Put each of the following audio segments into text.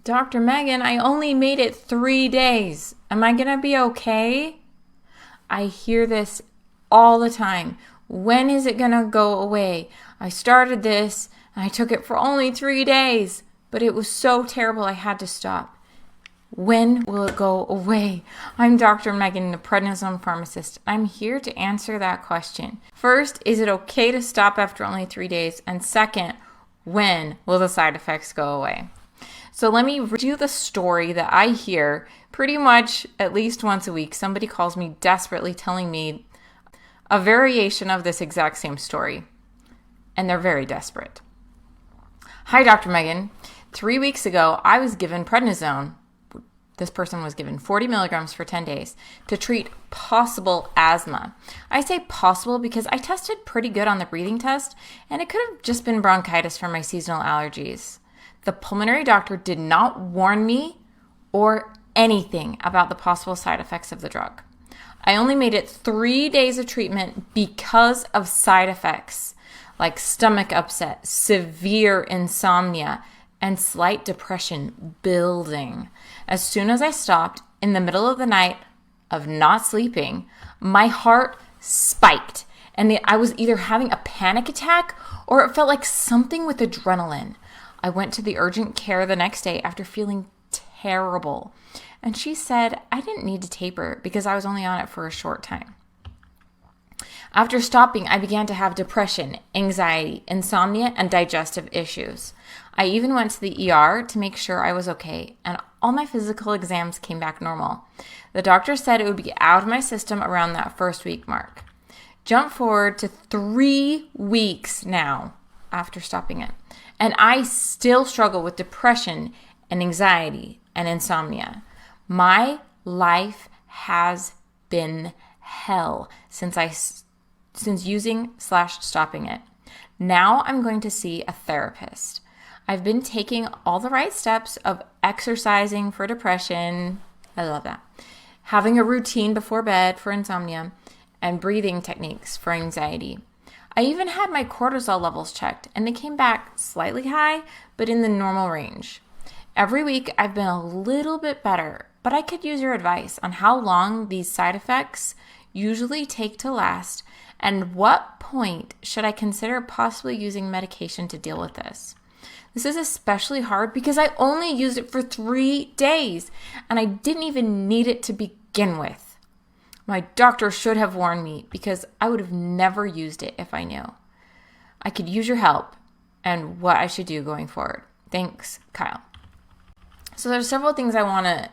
Dr. Megan, I only made it 3 days. Am I going to be okay? I hear this all the time. When is it going to go away? I started this and I took it for only 3 days, but it was so terrible I had to stop. When will it go away? I'm Dr. Megan, the Prednisone Pharmacist. I'm here to answer that question. First, is it okay to stop after only 3 days? And second, when will the side effects go away? So let me read you the story that I hear pretty much at least once a week. Somebody calls me desperately telling me a variation of this exact same story, and they're very desperate. Hi, Dr. Megan. 3 weeks ago, I was given prednisone. This person was given 40 milligrams for 10 days to treat possible asthma. I say possible because I tested pretty good on the breathing test, and it could have just been bronchitis from my seasonal allergies. The pulmonary doctor did not warn me or anything about the possible side effects of the drug. I only made it 3 days of treatment because of side effects like stomach upset, severe insomnia, and slight depression building. As soon as I stopped in the middle of the night of not sleeping, my heart spiked, and I was either having a panic attack or it felt like something with adrenaline. I went to the urgent care the next day after feeling terrible, and she said I didn't need to taper because I was only on it for a short time. After stopping, I began to have depression, anxiety, insomnia, and digestive issues. I even went to the ER to make sure I was okay, and all my physical exams came back normal. The doctor said it would be out of my system around that first week mark. Jump forward to 3 weeks now after stopping it, and I still struggle with depression and anxiety and insomnia. My life has been hell since using/stopping it. Now I'm going to see a therapist. I've been taking all the right steps of exercising for depression. I love that. Having a routine before bed for insomnia, and breathing techniques for anxiety. I even had my cortisol levels checked, and they came back slightly high, but in the normal range. Every week I've been a little bit better, but I could use your advice on how long these side effects usually take to last, and what point should I consider possibly using medication to deal with this. This is especially hard because I only used it for 3 days, and I didn't even need it to begin with. My doctor should have warned me because I would have never used it if I knew. I could use your help and what I should do going forward. Thanks, Kyle. So there's several things I want to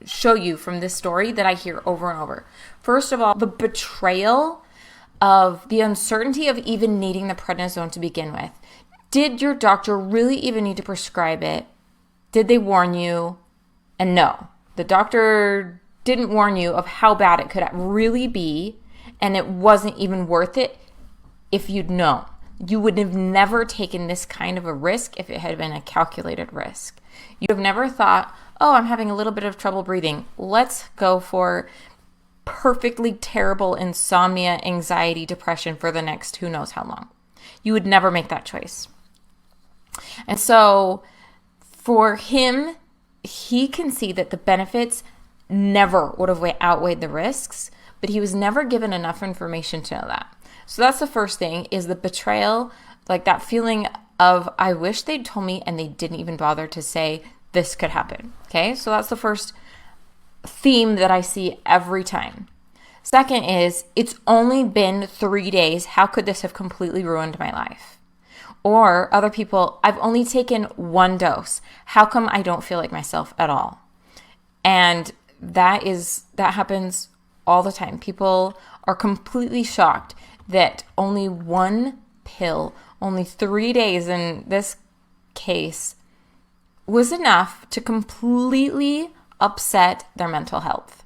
show you from this story that I hear over and over. First of all, the betrayal of the uncertainty of even needing the prednisone to begin with. Did your doctor really even need to prescribe it? Did they warn you? And no, the doctor didn't warn you of how bad it could really be, and it wasn't even worth it if you'd known. You would have never taken this kind of a risk if it had been a calculated risk. You'd have never thought, oh, I'm having a little bit of trouble breathing. Let's go for perfectly terrible insomnia, anxiety, depression for the next who knows how long. You would never make that choice. And so for him, he can see that the benefits never would have outweighed the risks, but he was never given enough information to know that. So that's the first thing, is the betrayal, like that feeling of, I wish they'd told me and they didn't even bother to say this could happen. Okay, so that's the first theme that I see every time. Second is, it's only been 3 days. How could this have completely ruined my life? Or other people, I've only taken 1 dose. How come I don't feel like myself at all? And that happens all the time. People are completely shocked that only 1 pill, only 3 days in this case, was enough to completely upset their mental health.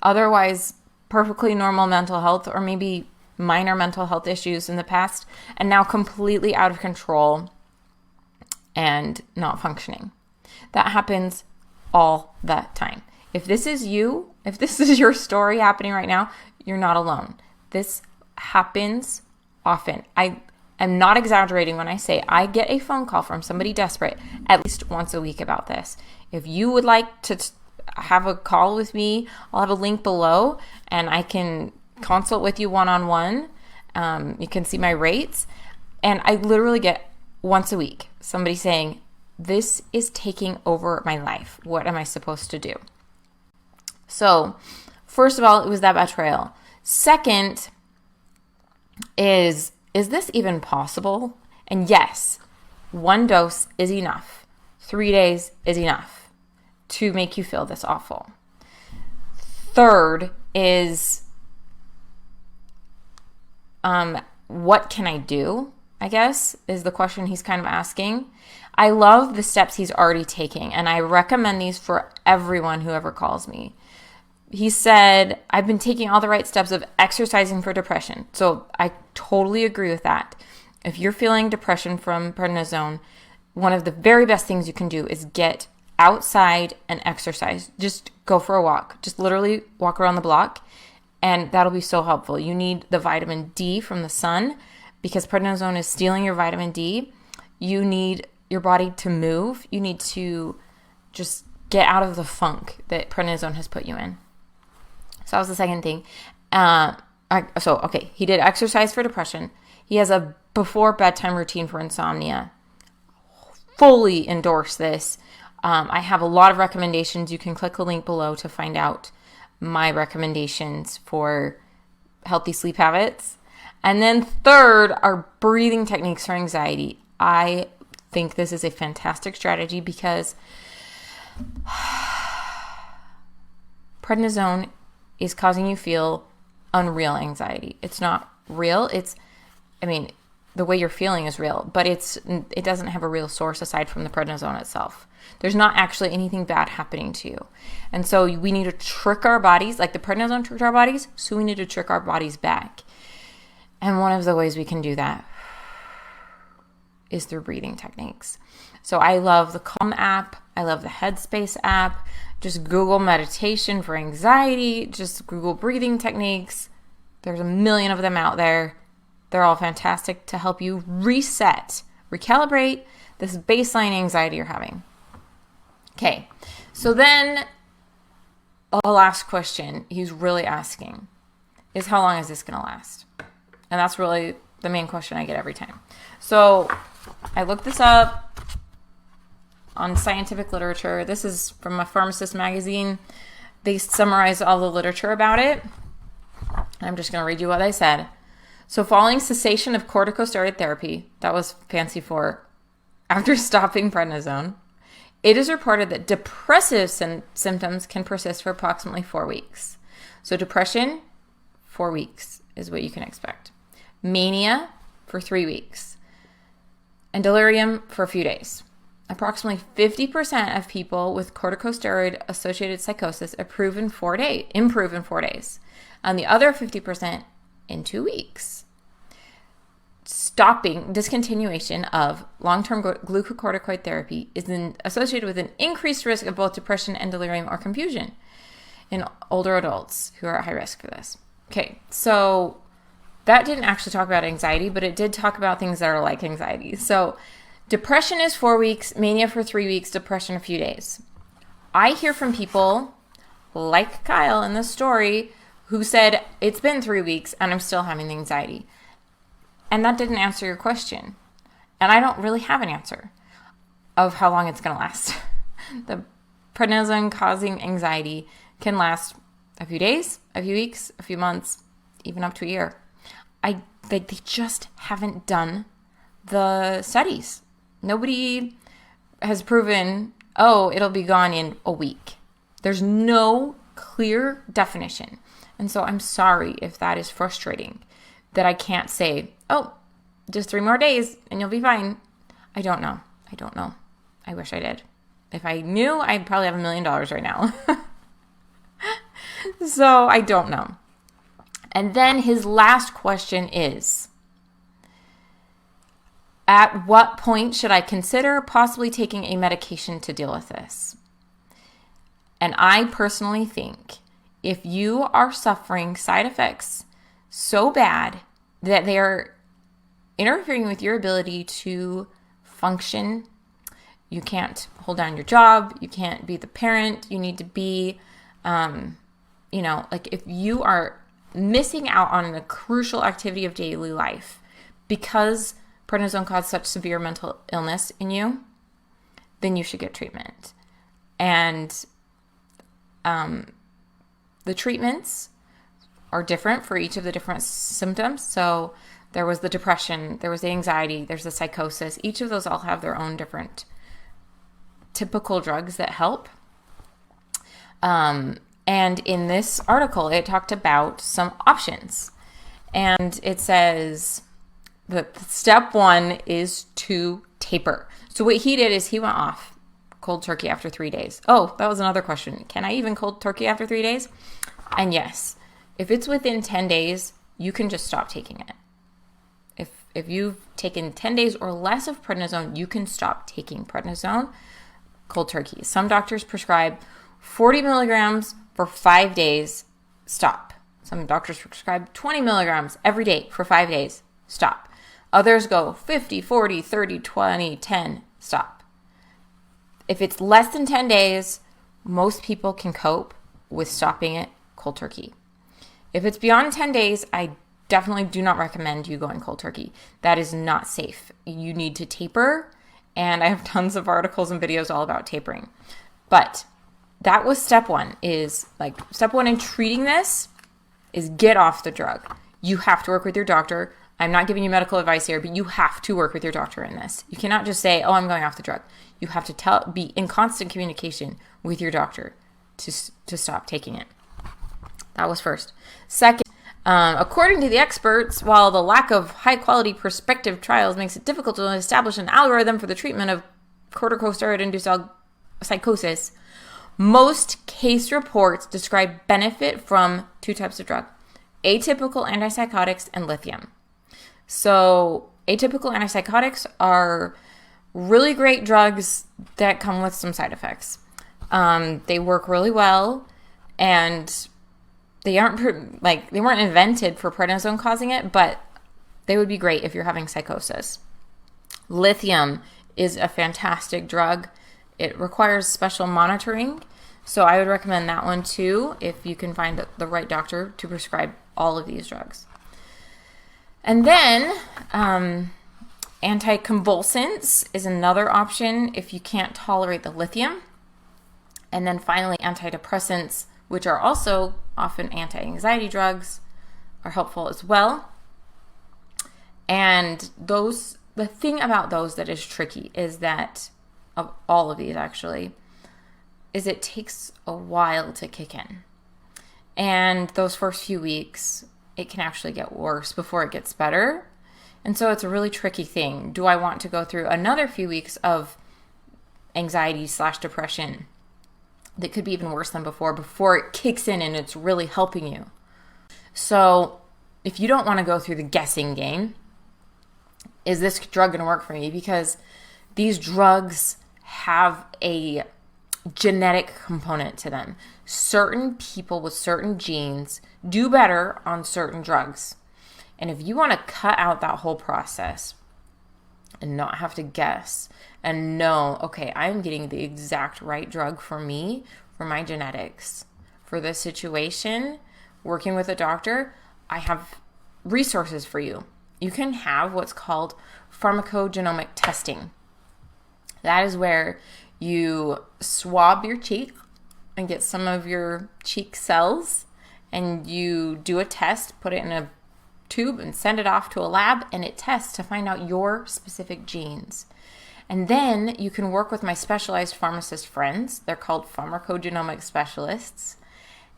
Otherwise, perfectly normal mental health, or maybe minor mental health issues in the past, and now completely out of control and not functioning. That happens all the time. If this is you, if this is your story happening right now, you're not alone. This happens often. I am not exaggerating when I say I get a phone call from somebody desperate at least once a week about this. If you would like to have a call with me, I'll have a link below and I can consult with you one-on-one. You can see my rates. And I literally get once a week somebody saying, this is taking over my life. What am I supposed to do? So, first of all, it was that betrayal. Second is this even possible? And yes, 1 dose is enough. 3 days is enough to make you feel this awful. Third is, what can I do? I guess is the question he's kind of asking. I love the steps he's already taking, and I recommend these for everyone who ever calls me. He said, I've been taking all the right steps of exercising for depression. So I totally agree with that. If you're feeling depression from prednisone, one of the very best things you can do is get outside and exercise. Just go for a walk. Just literally walk around the block, and that'll be so helpful. You need the vitamin D from the sun because prednisone is stealing your vitamin D. You need your body to move. You need to just get out of the funk that prednisone has put you in. So that was the second thing. He did exercise for depression. He has a before bedtime routine for insomnia. Fully endorse this. I have a lot of recommendations. You can click the link below to find out my recommendations for healthy sleep habits. And then third are breathing techniques for anxiety. I think this is a fantastic strategy because prednisone is causing you feel unreal anxiety. It's not real. The way you're feeling is real, but it doesn't have a real source aside from the prednisone itself. There's not actually anything bad happening to you. And so we need to trick our bodies, like the prednisone tricked our bodies, so we need to trick our bodies back. And one of the ways we can do that is through breathing techniques. So I love the Calm app. I love the Headspace app. Just Google meditation for anxiety. Just Google breathing techniques. There's a million of them out there. They're all fantastic to help you reset, recalibrate this baseline anxiety you're having. Okay, so then the last question he's really asking is how long is this going to last? And that's really the main question I get every time. So I looked this up on scientific literature. This is from a Pharmacist magazine. They summarize all the literature about it. I'm just going to read you what they said. So following cessation of corticosteroid therapy, that was fancy for after stopping prednisone, it is reported that depressive symptoms can persist for approximately 4 weeks. So depression, 4 weeks is what you can expect. Mania for 3 weeks. And delirium for a few days. Approximately 50% of people with corticosteroid-associated psychosis improve in 4 days. And the other 50% in 2 weeks. Discontinuation of long-term glucocorticoid therapy is associated with an increased risk of both depression and delirium or confusion in older adults who are at high risk for this. Okay, so that didn't actually talk about anxiety, but it did talk about things that are like anxiety. So depression is 4 weeks, mania for 3 weeks, depression a few days. I hear from people like Kyle in this story who said, it's been 3 weeks and I'm still having the anxiety. And that didn't answer your question. And I don't really have an answer of how long it's going to last. The prednisone causing anxiety can last a few days, a few weeks, a few months, even up to a year. They just haven't done the studies. Nobody has proven, it'll be gone in a week. There's no clear definition. And so I'm sorry if that is frustrating, that I can't say, just 3 more days and you'll be fine. I don't know. I wish I did. If I knew, I'd probably have $1 million right now. So I don't know. And then his last question is, at what point should I consider possibly taking a medication to deal with this? And I personally think if you are suffering side effects so bad that they're interfering with your ability to function. You can't hold down your job. You can't be the parent you need to be. Like if you are missing out on a crucial activity of daily life because prednisone caused such severe mental illness in you, then you should get treatment. And the treatments are different for each of the different symptoms. So there was the depression, there was the anxiety, there's the psychosis. Each of those all have their own different typical drugs that help. And in this article, it talked about some options. And it says that step 1 is to taper. So what he did is he went off cold turkey after 3 days. Oh, that was another question. Can I even cold turkey after 3 days? And yes, if it's within 10 days, you can just stop taking it. If you've taken 10 days or less of prednisone, you can stop taking prednisone cold turkey. Some doctors prescribe 40 milligrams for 5 days, stop. Some doctors prescribe 20 milligrams every day for 5 days, stop. Others go 50, 40, 30, 20, 10, stop. If it's less than 10 days, most people can cope with stopping it cold turkey. If it's beyond 10 days, I definitely do not recommend you going cold turkey. That is not safe. You need to taper, and I have tons of articles and videos all about tapering. But that was step 1, step 1 in treating this is get off the drug. You have to work with your doctor. I'm not giving you medical advice here, but you have to work with your doctor in this. You cannot just say, oh, I'm going off the drug. You have to be in constant communication with your doctor to stop taking it. That was first. Second, according to the experts, while the lack of high-quality prospective trials makes it difficult to establish an algorithm for the treatment of corticosteroid-induced psychosis, most case reports describe benefit from 2 types of drug, atypical antipsychotics and lithium. So atypical antipsychotics are really great drugs that come with some side effects. They work really well, and they weren't invented for prednisone causing it, but they would be great if you're having psychosis. Lithium is a fantastic drug. It requires special monitoring, so I would recommend that one too if you can find the right doctor to prescribe all of these drugs. And then anticonvulsants is another option if you can't tolerate the lithium. And then finally, antidepressants, which are also often anti-anxiety drugs, are helpful as well. And the thing about those that is tricky is that, of all of these actually, is it takes a while to kick in. And those first few weeks, it can actually get worse before it gets better. And so it's a really tricky thing. Do I want to go through another few weeks of anxiety/depression that could be even worse than before it kicks in and it's really helping you? So if you don't want to go through the guessing game, is this drug going to work for me? Because these drugs have a genetic component to them. Certain people with certain genes do better on certain drugs. And if you want to cut out that whole process and not have to guess and know, okay, I'm getting the exact right drug for me, for my genetics, for this situation, working with a doctor, I have resources for you. You can have what's called pharmacogenomic testing. That is where you swab your cheek and get some of your cheek cells, and you do a test, put it in a tube and send it off to a lab, and it tests to find out your specific genes. And then you can work with my specialized pharmacist friends. They're called pharmacogenomic specialists,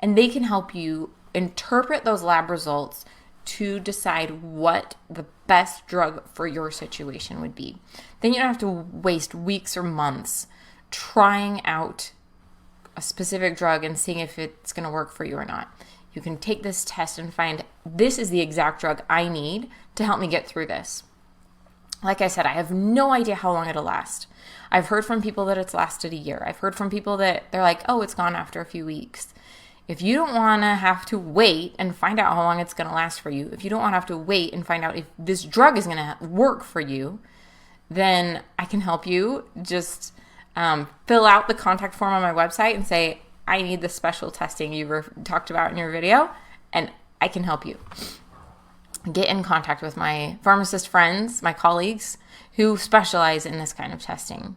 and they can help you interpret those lab results to decide what the best drug for your situation would be. Then you don't have to waste weeks or months trying out a specific drug and seeing if it's going to work for you or not. You can take this test and find, this is the exact drug I need to help me get through this. Like I said, I have no idea how long it'll last. I've heard from people that it's lasted a year. I've heard from people that they're like, oh, it's gone after a few weeks. If you don't want to have to wait and find out how long it's going to last for you, if you don't want to have to wait and find out if this drug is going to work for you, then I can help you. Just fill out the contact form on my website and say, I need the special testing you talked about in your video, and I can help you. Get in contact with my pharmacist friends, my colleagues who specialize in this kind of testing.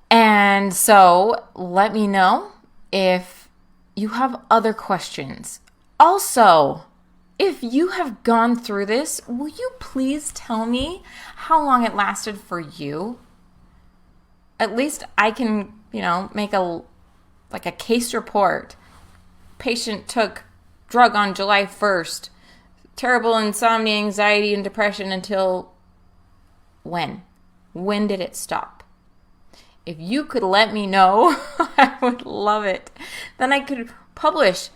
And so let me know if you have other questions. Also, if you have gone through this, will you please tell me how long it lasted for you? At least I can, make a case report. Patient took drug on July 1st. Terrible insomnia, anxiety, and depression until when? When did it stop? If you could let me know, I would love it. Then I could publish,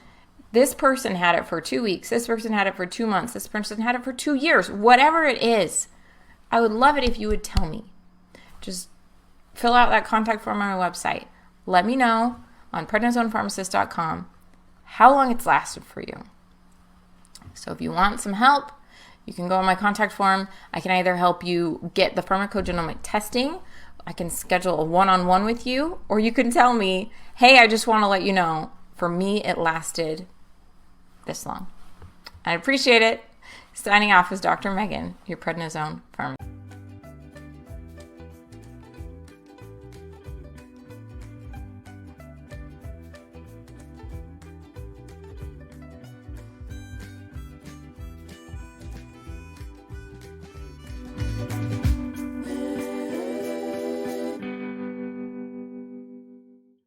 this person had it for 2 weeks, this person had it for 2 months, this person had it for 2 years, whatever it is. I would love it if you would tell me. Just fill out that contact form on my website. Let me know on prednisonepharmacist.com how long it's lasted for you. So if you want some help, you can go on my contact form. I can either help you get the pharmacogenomic testing, I can schedule a one-on-one with you, or you can tell me, hey, I just want to let you know, for me, it lasted this long. I appreciate it. Signing off is Dr. Megan, your prednisone pharmacist.